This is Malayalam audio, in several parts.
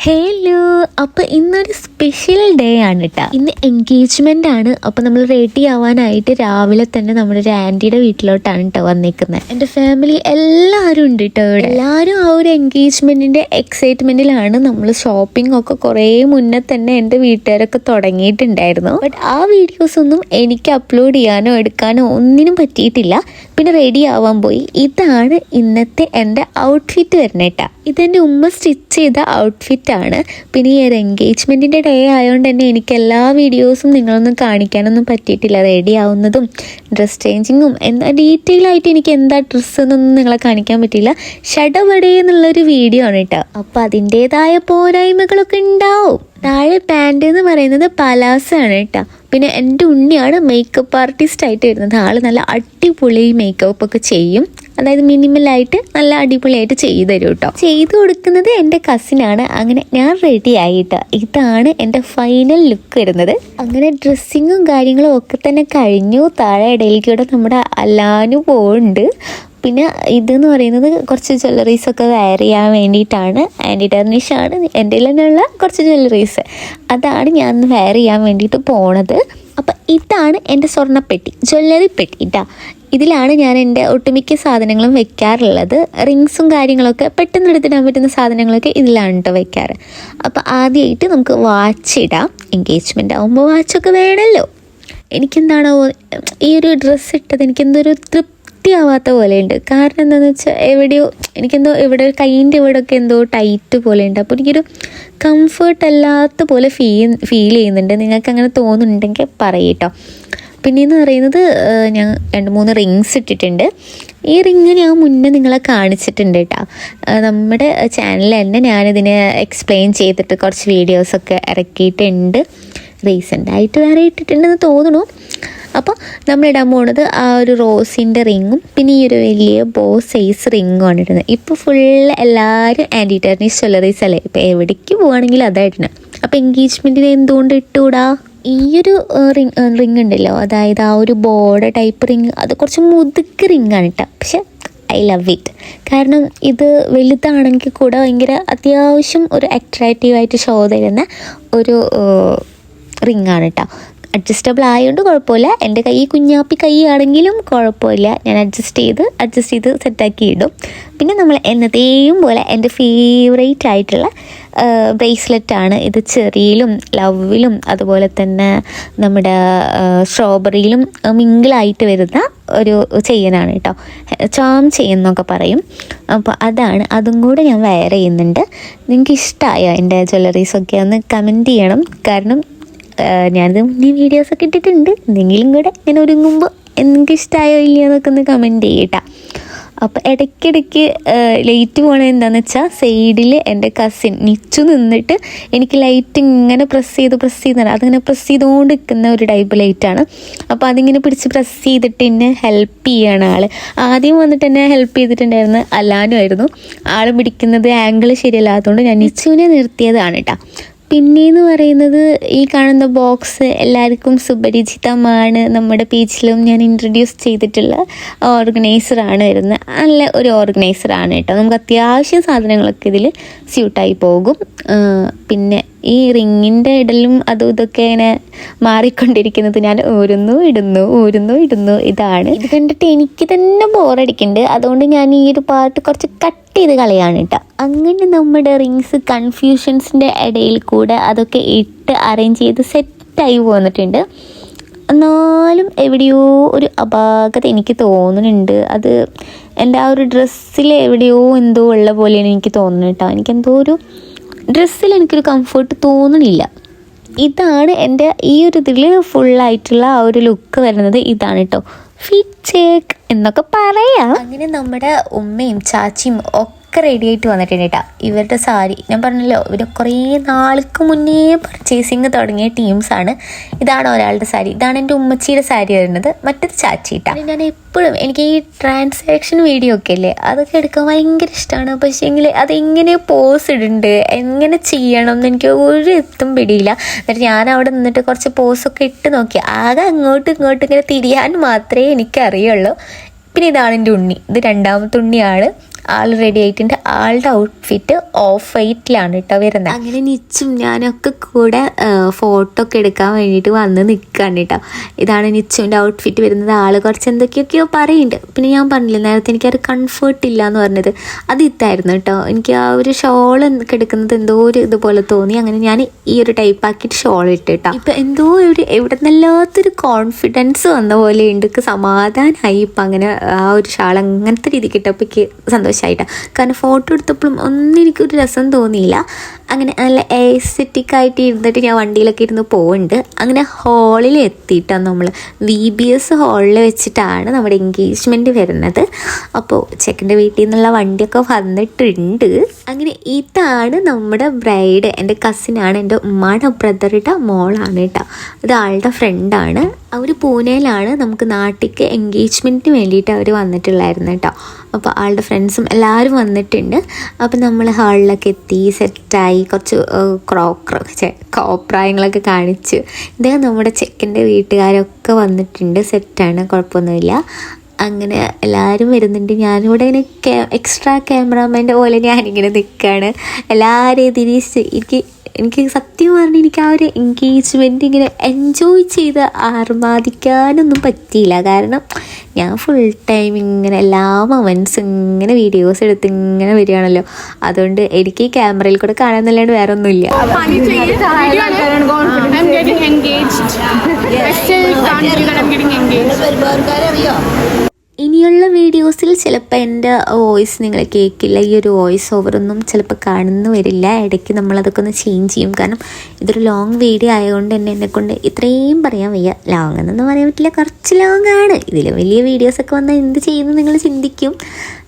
ഹലോ, അപ്പോൾ ഇന്നൊരു സ്പെഷ്യൽ ഡേ ആണ് കേട്ടോ. ഇന്ന് എൻഗേജ്മെൻ്റ് ആണ്. അപ്പോൾ നമ്മൾ റെഡി ആവാനായിട്ട് രാവിലെ തന്നെ നമ്മുടെ ഒരു ആൻറ്റിയുടെ വീട്ടിലോട്ടാണ് കേട്ടോ വന്നേക്കുന്നത്. എൻ്റെ ഫാമിലി എല്ലാവരും ഉണ്ട് കേട്ടോ ഇവിടെ. എല്ലാവരും ആ ഒരു എൻഗേജ്മെൻറ്റിൻ്റെ എക്സൈറ്റ്മെൻറ്റിലാണ്. നമ്മൾ ഷോപ്പിംഗ് ഒക്കെ കുറേ മുന്നേ തന്നെ എൻ്റെ വീട്ടുകാരൊക്കെ തുടങ്ങിയിട്ടുണ്ടായിരുന്നു. ബട്ട് ആ വീഡിയോസ് ഒന്നും എനിക്ക് അപ്ലോഡ് ചെയ്യാനോ എടുക്കാനോ ഒന്നിനും പറ്റിയിട്ടില്ല. പിന്നെ റെഡി ആവാൻ പോയി. ഇതാണ് ഇന്നത്തെ എൻ്റെ ഔട്ട്ഫിറ്റ് വരുന്നത് കേട്ടോ. ഇതെൻ്റെ ഉമ്മ സ്റ്റിച്ച് ചെയ്ത ഔട്ട്ഫിറ്റാണ്. പിന്നെ ഈ ഒരു എൻഗേജ്മെൻറ്റിൻ്റെ ഡേ ആയതുകൊണ്ട് തന്നെ എനിക്ക് എല്ലാ വീഡിയോസും നിങ്ങളൊന്നും കാണിക്കാനൊന്നും പറ്റിയിട്ടില്ല. റെഡി ആവുന്നതും ഡ്രസ് ചേഞ്ചിങ്ങും ഡീറ്റെയിൽ ആയിട്ട് എനിക്ക് എന്താ ഡ്രസ്സ് എന്നൊന്നും നിങ്ങളെ കാണിക്കാൻ പറ്റിയില്ല. ഷടപടേ എന്നുള്ളൊരു വീഡിയോ ആണ് കേട്ടോ. അപ്പോൾ അതിൻ്റേതായ പോരായ്മകളൊക്കെ ഉണ്ടാവും. താഴെ പാൻറ് എന്ന് പറയുന്നത് പലാസ ആണ് കേട്ടോ. പിന്നെ എൻ്റെ ഉണ്ണിയാണ് മേക്കപ്പ് ആർട്ടിസ്റ്റ് ആയിട്ട് വരുന്നത്. ആൾ നല്ല അടിപൊളി മേക്കപ്പ് ഒക്കെ ചെയ്യും. അതായത് മിനിമലായിട്ട് നല്ല അടിപൊളിയായിട്ട് ചെയ്തു തരും കേട്ടോ. ചെയ്തു കൊടുക്കുന്നത് എൻ്റെ കസിനാണ്. അങ്ങനെ ഞാൻ റെഡി ആയിട്ട് ഇതാണ് എൻ്റെ ഫൈനൽ ലുക്ക് വരുന്നത്. അങ്ങനെ ഡ്രസ്സിങ്ങും കാര്യങ്ങളും ഒക്കെ തന്നെ കഴിഞ്ഞു. താഴെ ഇടയിലേക്കൂടെ നമ്മുടെ അല്ലാനു പോകുന്നുണ്ട്. പിന്നെ ഇതെന്ന് പറയുന്നത് കുറച്ച് ജ്വല്ലറീസൊക്കെ വെയർ ചെയ്യാൻ വേണ്ടിയിട്ടാണ്. ആൻറ്റി ടെർണിഷാണ് എൻ്റെ തന്നെയുള്ള കുറച്ച് ജ്വല്ലറീസ്. അതാണ് ഞാൻ വെയർ ചെയ്യാൻ വേണ്ടിയിട്ട് പോണത്. അപ്പം ഇതാണ് എൻ്റെ സ്വർണ്ണപ്പെട്ടി, ജ്വല്ലറി പെട്ടി കേട്ടോ. ഇതിലാണ് ഞാൻ എൻ്റെ ഒട്ടുമിക്ക സാധനങ്ങളും വെക്കാറുള്ളത്. റിങ്സും കാര്യങ്ങളൊക്കെ പെട്ടെന്ന് എടുത്തിടാൻ പറ്റുന്ന സാധനങ്ങളൊക്കെ ഇതിലാണ് കേട്ടോ വെക്കാറ്. അപ്പോൾ ആദ്യമായിട്ട് നമുക്ക് വാച്ച് ഇടാം. എൻഗേജ്മെൻ്റ് ആകുമ്പോൾ വാച്ചൊക്കെ വേണമല്ലോ. എനിക്കെന്താണോ ഈ ഒരു ഡ്രസ്സ് ഇട്ടത് എനിക്കെന്തൊരു ആവാത്ത പോലെയുണ്ട്. കാരണം എന്താണെന്ന് വെച്ചാൽ എവിടെയോ എനിക്കെന്തോ ഇവിടെ കൈയിൻ്റെ ഇവിടെയൊക്കെ എന്തോ ടൈറ്റ് പോലെ ഉണ്ട്. അപ്പോൾ എനിക്കൊരു കംഫേർട്ട് അല്ലാത്ത പോലെ ഫീൽ ചെയ്യുന്നുണ്ട്. നിങ്ങൾക്ക് അങ്ങനെ തോന്നുന്നുണ്ടെങ്കിൽ പറയട്ടോ. പിന്നെയെന്ന് പറയുന്നത് ഞാൻ 2-3 റിങ്സ് ഇട്ടിട്ടുണ്ട്. ഈ റിങ് ഞാൻ മുന്നേ നിങ്ങളെ കാണിച്ചിട്ടുണ്ട് കേട്ടോ. നമ്മുടെ ചാനലിൽ തന്നെ ഞാനിതിനെ എക്സ്പ്ലെയിൻ ചെയ്തിട്ട് കുറച്ച് വീഡിയോസൊക്കെ ഇറക്കിയിട്ടുണ്ട്. റീസെൻ്റായിട്ട് വേറെ ഇട്ടിട്ടുണ്ടെന്ന് തോന്നുന്നു. അപ്പോൾ നമ്മളിടാൻ പോകുന്നത് ആ ഒരു റോസിൻ്റെ റിങ്ങും പിന്നെ ഈ ഒരു വലിയ ബോ സൈസ് റിങ്ങുമാണ് ഇടുന്നത്. ഇപ്പോൾ ഫുള്ള് എല്ലാവരും ആൻറ്റി ടെർണിഷ് ജ്വല്ലറീസ് അല്ലേ. ഇപ്പോൾ എവിടേക്ക് പോവുകയാണെങ്കിലും അതായിട്ടാണ്. അപ്പോൾ എൻഗേജ്മെൻറ്റിന് എന്തുകൊണ്ട് ഇട്ടുകൂടാ? ഈ ഒരു റിങ് ഉണ്ടല്ലോ, അതായത് ആ ഒരു ബോർഡർ ടൈപ്പ് റിങ്, അത് കുറച്ച് മുതുക്ക് റിങ്ങാണ് കേട്ടോ. പക്ഷെ ഐ ലവ് ഇറ്റ്. കാരണം ഇത് വലുതാണെങ്കിൽ കൂടെ ഭയങ്കര അത്യാവശ്യം ഒരു അട്രാക്റ്റീവായിട്ട് ഷോ തരുന്ന ഒരു റിങ്ങാണ് കേട്ടോ. അഡ്ജസ്റ്റബിൾ ആയതുകൊണ്ട് കുഴപ്പമില്ല. എൻ്റെ കൈ കുഞ്ഞാപ്പി കൈ ആണെങ്കിലും കുഴപ്പമില്ല. ഞാൻ അഡ്ജസ്റ്റ് ചെയ്ത് സെറ്റാക്കി ഇടും. പിന്നെ നമ്മൾ എന്നത്തെയും പോലെ എൻ്റെ ഫേവറേറ്റ് ആയിട്ടുള്ള ബ്രേസ്ലെറ്റാണ് ഇത്. ചെറിയിലും ലവിലും അതുപോലെ തന്നെ നമ്മുടെ സ്ട്രോബെറിയിലും മിങ്കിളായിട്ട് വരുന്ന ഒരു ചെയിനാണ് കേട്ടോ. ചാം ചെയിൻ എന്നൊക്കെ പറയും. അപ്പോൾ അതും കൂടെ ഞാൻ വെയർ ചെയ്യുന്നുണ്ട്. നിങ്ങൾക്ക് ഇഷ്ടമായോ എൻ്റെ ജ്വല്ലറീസൊക്കെ ഒന്ന് കമൻറ്റ് ചെയ്യണം. കാരണം ഞാനിത് മുന്നേ വീഡിയോസൊക്കെ ഇട്ടിട്ടുണ്ട്. എന്തെങ്കിലും കൂടെ ഇങ്ങനെ ഒരുങ്ങുമ്പോൾ എനിക്ക് ഇഷ്ടമായോ ഇല്ലയോ എന്നൊക്കെ ഒന്ന് കമൻറ്റ് ചെയ്യട്ടോ. അപ്പോൾ ഇടയ്ക്കിടയ്ക്ക് ലൈറ്റ് പോകണത് എന്താണെന്ന് വെച്ചാൽ സൈഡിൽ എൻ്റെ കസിൻ നിച്ചു നിന്നിട്ട് എനിക്ക് ലൈറ്റ് ഇങ്ങനെ പ്രസ് ചെയ്ത് അതിങ്ങനെ പ്രസ് ചെയ്തുകൊണ്ട് നിൽക്കുന്ന ഒരു ടൈപ്പ് ലൈറ്റാണ്. അപ്പോൾ അതിങ്ങനെ പിടിച്ച് പ്രസ് ചെയ്തിട്ട് എന്നെ ഹെൽപ്പ് ചെയ്യാണ് ആൾ. ആദ്യം വന്നിട്ട് എന്നെ ഹെൽപ്പ് ചെയ്തിട്ടുണ്ടായിരുന്നു അല്ലാനുമായിരുന്നു. ആൾ പിടിക്കുന്നത് ആംഗിൾ ശരിയല്ലാത്തതുകൊണ്ട് ഞാൻ നിച്ചുവിനെ നിർത്തിയതാണ് കേട്ടോ. പിന്നെയെന്ന് പറയുന്നത് ഈ കാണുന്ന ബോക്സ് എല്ലാവർക്കും സുപരിചിതമാണ്. നമ്മുടെ പേജിലും ഞാൻ ഇൻട്രൊഡ്യൂസ് ചെയ്തിട്ടുള്ള ഓർഗനൈസറാണ് വരുന്നത്. നല്ല ഒരു ഓർഗനൈസറാണ് കേട്ടോ. നമുക്ക് അത്യാവശ്യം സാധനങ്ങളൊക്കെ ഇതിൽ സ്യൂട്ടായി പോകും. പിന്നെ ഈ റിങ്ങിൻ്റെ ഇടലും അതും ഇതൊക്കെ ഇങ്ങനെ മാറിക്കൊണ്ടിരിക്കുന്നത് ഞാൻ ഊരുന്നു ഇടുന്നു ഇതാണ്. ഇത് കണ്ടിട്ട് എനിക്ക് തന്നെ ബോറടിക്കുന്നുണ്ട്. അതുകൊണ്ട് ഞാൻ ഈ ഒരു പാർട്ട് കുറച്ച് കട്ട് ചെയ്ത് കളയാണ് കേട്ടോ. അങ്ങനെ നമ്മുടെ റിങ്സ് കൺഫ്യൂഷൻസിൻ്റെ ഇടയിൽ കൂടെ അതൊക്കെ ഇട്ട് അറേഞ്ച് ചെയ്ത് സെറ്റായി പോന്നിട്ടുണ്ട്. എന്നാലും എവിടെയോ ഒരു അപാകത എനിക്ക് തോന്നുന്നുണ്ട്. അത് എൻ്റെ ആ ഒരു ഡ്രസ്സിൽ എവിടെയോ എന്തോ ഉള്ള പോലെയാണ് എനിക്ക് തോന്നുന്നത് കേട്ടോ. എനിക്കെന്തോ ഒരു ഡ്രസ്സിൽ എനിക്കൊരു കംഫർട്ട് തോന്നണില്ല. ഇതാണ് എൻ്റെ ഈ ഒരു ഇതിൽ ഫുള്ളായിട്ടുള്ള ആ ഒരു ലുക്ക് വരുന്നത്. ഇതാണ് കേട്ടോ ഫിറ്റ് ചെക്ക് എന്നൊക്കെ പറയാം. അങ്ങനെ നമ്മുടെ ഉമ്മയും ചാച്ചിയും ഒക്കെ റെഡി ആയിട്ട് വന്നിട്ടുണ്ട് കേട്ടോ. ഇവരുടെ സാരി ഞാൻ പറഞ്ഞല്ലോ, ഇവർ കുറേ നാൾക്ക് മുന്നേ പർച്ചേസിങ് തുടങ്ങിയ ടീംസാണ്. ഇതാണ് ഒരാളുടെ സാരി, ഇതാണ് എൻ്റെ ഉമ്മച്ചിയുടെ സാരി വരുന്നത്. മറ്റൊരു ചാച്ചി കേട്ടോ. ഞാൻ എപ്പോഴും എനിക്ക് ഈ ട്രാൻസാക്ഷൻ വീഡിയോ ഒക്കെ അല്ലേ, അതൊക്കെ എടുക്കാൻ ഭയങ്കര ഇഷ്ടമാണ്. പക്ഷേ എങ്കിൽ അതെങ്ങനെ പോസ് ഇടുന്നുണ്ട്, എങ്ങനെ ചെയ്യണം എന്ന് എനിക്ക് ഒരു എത്തും പിടിയില്ല. എന്നിട്ട് ഞാൻ അവിടെ നിന്നിട്ട് കുറച്ച് പോസൊക്കെ ഇട്ട് നോക്കി. ആകെ അങ്ങോട്ടും ഇങ്ങോട്ടും ഇങ്ങനെ തിരിയാൻ മാത്രമേ എനിക്കറിയുള്ളൂ. പിന്നെ ഇതാണ് എൻ്റെ ഉണ്ണി, ഇത് രണ്ടാമത്തെ ഉണ്ണിയാണ്. ആൾ റെഡി ആയിട്ടുണ്ട്. ആളുടെ ഔട്ട്ഫിറ്റ് ഓഫ് വൈറ്റിലാണ് കേട്ടോ വരുന്നത്. അങ്ങനെ നിച്ചും ഞാനൊക്കെ കൂടെ ഫോട്ടോ ഒക്കെ എടുക്കാൻ വേണ്ടിയിട്ട് വന്ന് നിൽക്കുകയാണ് കേട്ടോ. ഇതാണ് നിച്ചുവിൻ്റെ ഔട്ട്ഫിറ്റ് വരുന്നത്. ആൾ കുറച്ച് എന്തൊക്കെയൊക്കെയോ പറയുന്നുണ്ട്. പിന്നെ ഞാൻ പറഞ്ഞില്ല നേരത്തെ എനിക്കൊരു കംഫേർട്ട് ഇല്ല എന്ന് പറഞ്ഞത്, അത് ഇതായിരുന്നു കേട്ടോ. എനിക്ക് ആ ഒരു ഷോൾ എടുക്കുന്നത് എന്തോ ഒരു ഇതുപോലെ തോന്നി. അങ്ങനെ ഞാൻ ഈ ഒരു ടൈപ്പ് ആക്കിയിട്ട് ഷോൾ ഇട്ട് കേട്ടോ. ഇപ്പം എന്തോ ഒരു എവിടെ നിന്നല്ലാത്തൊരു കോൺഫിഡൻസ് വന്ന പോലെ ഉണ്ട്. സമാധാനമായി ഇപ്പം അങ്ങനെ ആ ഒരു ഷാൾ അങ്ങനത്തെ രീതിക്ക് ഇട്ടപ്പോൾ എനിക്ക് സന്തോഷമായിട്ടാണ്. കാരണം ഫോട്ടോ എടുത്തപ്പോഴും ഒന്നും എനിക്കൊരു രസം തോന്നിയില്ല. അങ്ങനെ നല്ല എസ്തെറ്റിക് ആയിട്ട് ഇരുന്നിട്ട് ഞാൻ വണ്ടിയിലൊക്കെ ഇരുന്ന് പോകുന്നുണ്ട്. അങ്ങനെ ഹാളിൽ എത്തിയിട്ടാണ് നമ്മൾ VBS ഹാളിൽ വെച്ചിട്ടാണ് നമ്മുടെ എൻഗേജ്മെൻറ്റ് വരുന്നത്. അപ്പോൾ ചെക്കൻ്റെ വീട്ടിൽ നിന്നുള്ള വണ്ടിയൊക്കെ വന്നിട്ടുണ്ട്. അങ്ങനെ ഇതാണ് നമ്മുടെ ബ്രൈഡ്. എൻ്റെ കസിനാണ്, എൻ്റെ ഉമ്മയുടെ ബ്രദറുടെ മോളാണ് കേട്ടോ. ഇത് ആളുടെ ഫ്രണ്ടാണ്. അവർ പൂനെയിലാണ്. നമുക്ക് നാട്ടിലേക്ക് എൻഗേജ്മെൻറ്റിന് വേണ്ടിയിട്ട് അവർ വന്നിട്ടുള്ളായിരുന്നു കേട്ടോ. അപ്പോൾ ആളുടെ ഫ്രണ്ട്സും എല്ലാവരും വന്നിട്ടുണ്ട്. അപ്പോൾ നമ്മൾ ഹാളിലൊക്കെ എത്തി സെറ്റായി. കുറച്ച് കോപ്രായങ്ങളൊക്കെ കാണിച്ച് ഇദ്ദേഹം നമ്മുടെ ചെക്കൻ്റെ വീട്ടുകാരൊക്കെ വന്നിട്ടുണ്ട്. സെറ്റാണ്, കുഴപ്പമൊന്നുമില്ല. അങ്ങനെ എല്ലാവരും വരുന്നുണ്ട്. ഞാനിവിടെ ഇങ്ങനെ എക്സ്ട്രാ ക്യാമറാമാൻ്റെ പോലെ ഞാനിങ്ങനെ നിൽക്കുകയാണ്. എല്ലാവരെയും തിരിച്ച് എനിക്ക് സത്യം പറഞ്ഞാൽ എനിക്ക് ആ ഒരു എൻഗേജ്മെൻറ്റ് ഇങ്ങനെ എൻജോയ് ചെയ്ത് ആർമാദിക്കാനൊന്നും പറ്റിയില്ല. കാരണം ഞാൻ ഫുൾ ടൈം ഇങ്ങനെ എല്ലാ മൊമെൻറ്റ്സും ഇങ്ങനെ വീഡിയോസ് എടുത്ത് ഇങ്ങനെ വരികയാണല്ലോ. അതുകൊണ്ട് എനിക്ക് ഈ ക്യാമറയിൽ കൂടെ കാണാന്നല്ലാണ്ട് വേറെ ഒന്നുമില്ല. ഇനിയുള്ള വീഡിയോസിൽ ചിലപ്പോൾ എൻ്റെ വോയിസ് നിങ്ങൾ കേൾക്കില്ല. ഈ ഒരു വോയിസ് ഓവറൊന്നും ചിലപ്പോൾ കാണുന്നു വരില്ല. ഇടയ്ക്ക് നമ്മളതൊക്കെ ഒന്ന് ചേഞ്ച് ചെയ്യും. കാരണം ഇതൊരു ലോങ് വീഡിയോ ആയതുകൊണ്ട് തന്നെ എന്നെക്കൊണ്ട് ഇത്രയും പറയാൻ വയ്യ. ലോങ് എന്നൊന്നും പറയാൻ പറ്റില്ല, കുറച്ച് ലോങ് ആണ്. ഇതിൽ വലിയ വീഡിയോസൊക്കെ വന്നാൽ എന്ത് ചെയ്യുന്നു നിങ്ങൾ ചിന്തിക്കും.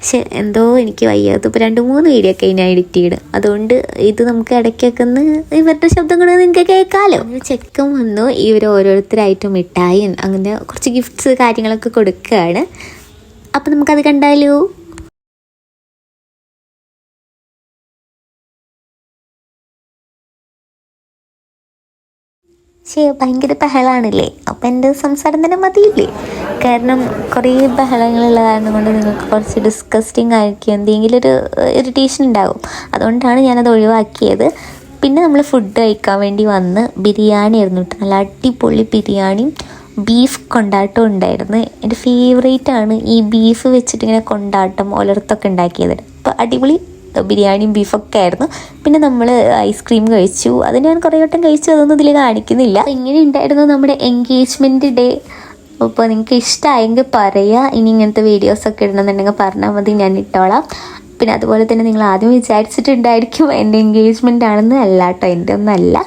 പക്ഷെ എന്തോ എനിക്ക് വയ്യ. ഇതിപ്പോൾ 2-3 വീഡിയോ ഒക്കെ ഞാൻ എഡിറ്റ് ചെയ്ത്. അതുകൊണ്ട് ഇത് നമുക്ക് ഇടയ്ക്കൊക്കെ ഒന്ന് ഇവരുടെ ശബ്ദം കൂടെ നിങ്ങൾക്ക് കേൾക്കാമല്ലോ. ചെക്കൻ വന്നു. ഇവർ ഓരോരുത്തരായിട്ട് മിഠായി അങ്ങനെ കുറച്ച് ഗിഫ്റ്റ്സ് കാര്യങ്ങളൊക്കെ കൊടുക്കുകയാണ്. അപ്പം നമുക്കത് കണ്ടാലോ. ഭയങ്കര ബഹളാണില്ലേ. അപ്പം എൻ്റെ സംസാരം തന്നെ മതിയില്ലേ. കാരണം കുറേ ബഹളങ്ങളുള്ള കാരണം കൊണ്ട് നിങ്ങൾക്ക് കുറച്ച് ഡിസ്കസ്റ്റിംഗ് ആയിരിക്കും, എന്തെങ്കിലും ഒരു ഇറിറ്റേഷൻ ഉണ്ടാകും. അതുകൊണ്ടാണ് ഞാനത് ഒഴിവാക്കിയത്. പിന്നെ നമ്മൾ ഫുഡ് കഴിക്കാൻ വേണ്ടി വന്ന് ബിരിയാണി ആയിരുന്നു കേട്ടോ. നല്ല അടിപൊളി ബിരിയാണിയും ബീഫ് കൊണ്ടാട്ടം ഉണ്ടായിരുന്നു. എൻ്റെ ഫേവറേറ്റാണ് ഈ ബീഫ് വെച്ചിട്ട് ഇങ്ങനെ കൊണ്ടാട്ടം ഒലർത്തൊക്കെ ഉണ്ടാക്കിയത്. അപ്പോൾ അടിപൊളി ബിരിയാണിയും ബീഫൊക്കെ ആയിരുന്നു. പിന്നെ നമ്മൾ ഐസ്ക്രീം കഴിച്ചു. അത് ഞാൻ കുറേ വട്ടം കഴിച്ചു, അതൊന്നും ഇതിൽ കാണിക്കുന്നില്ല. ഇങ്ങനെ ഉണ്ടായിരുന്നു നമ്മുടെ എൻഗേജ്മെൻറ്റ് ഡേ. അപ്പോൾ നിങ്ങൾക്ക് ഇഷ്ടമായെങ്കിൽ പറയുക. ഇനി ഇങ്ങനത്തെ വീഡിയോസൊക്കെ ഇടണമെന്നുണ്ടെങ്കിൽ പറഞ്ഞാൽ മതി, ഞാൻ ഇട്ടോളാം. പിന്നെ അതുപോലെ തന്നെ നിങ്ങൾ ആദ്യം വിചാരിച്ചിട്ടുണ്ടായിരിക്കും എൻ്റെ എൻഗേജ്മെൻ്റ് ആണെന്ന്. അല്ല കേട്ടോ, എൻ്റെ ഒന്നല്ല.